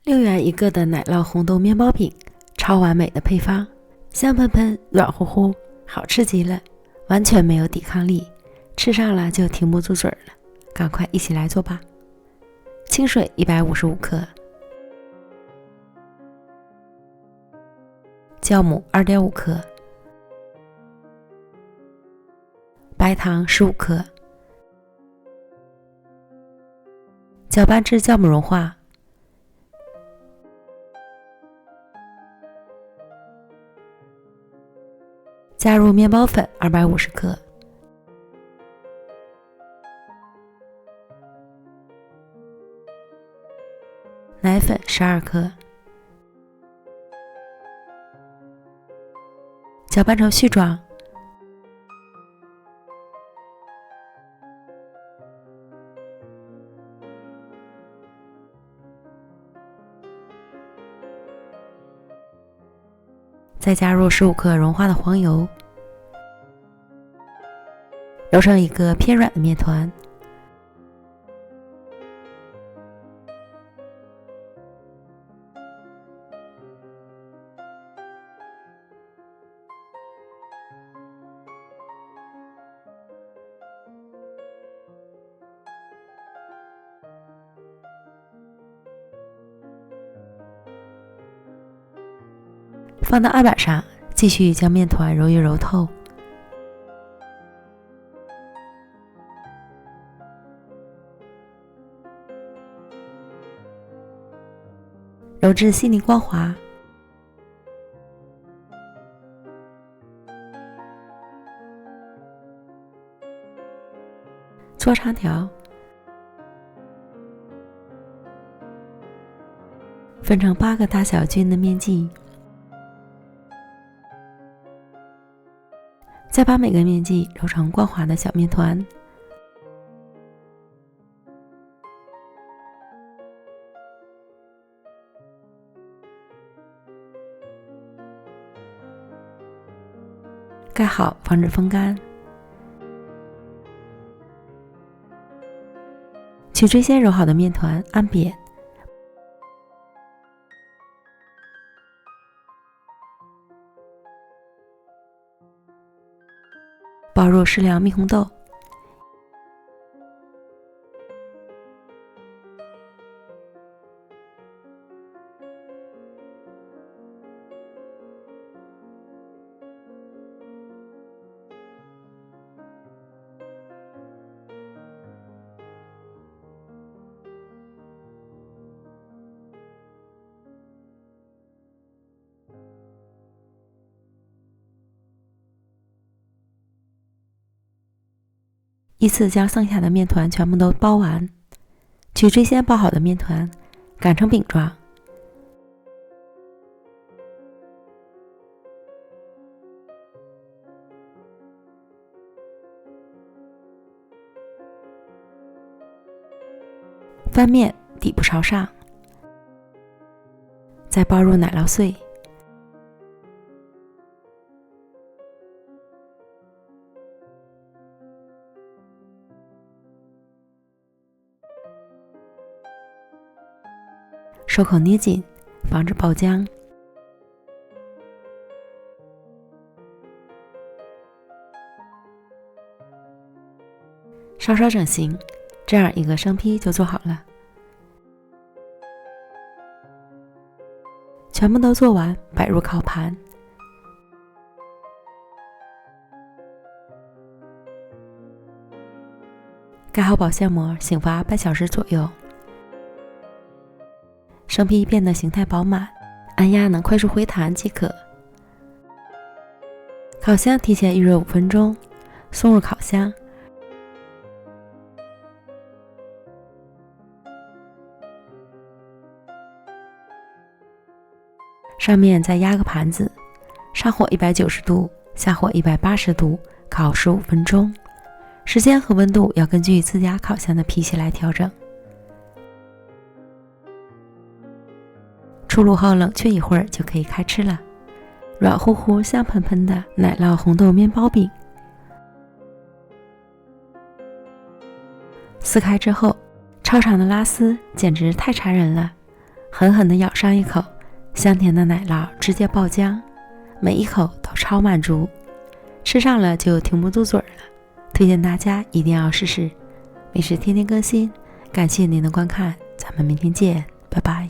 6元一个的奶酪红豆面包饼，超完美的配方，香喷喷，软乎乎，好吃极了，完全没有抵抗力，吃上了就停不住嘴了，赶快一起来做吧。清水155克，酵母2.5克，白糖15克，搅拌至酵母融化，加入面包粉250克，奶粉12克，搅拌成絮状，再加入15克融化的黄油，揉成一个偏软的面团。放到案板上，继续将面团揉匀揉透。揉至细腻光滑。搓长条，分成8个大小均匀的面剂。再把每个面剂揉成光滑的小面团，盖好防止风干。取最先揉好的面团按扁，包入适量蜜红豆，依次将剩下的面团全部都包完，取最先包好的面团擀成饼状，翻面底部朝上，再包入奶酪碎，手口捏紧，防止爆浆。稍稍整形，这样一个生坯就做好了。全部都做完，摆入烤盘。盖好保鲜膜，醒发半小时左右。生坯变得形态饱满，按压能快速回弹即可。烤箱提前预热5分钟，送入烤箱。上面再压个盘子，上火190度，下火180度，烤15分钟。时间和温度要根据自家烤箱的脾气来调整。出炉后冷却一会儿就可以开吃了，软乎乎香喷喷的奶酪红豆面包饼。撕开之后，超长的拉丝简直太馋人了，狠狠地咬上一口，香甜的奶酪直接爆浆，每一口都超满足，吃上了就停不住嘴了。推荐大家一定要试试。美食天天更新，感谢您的观看，咱们明天见，拜拜。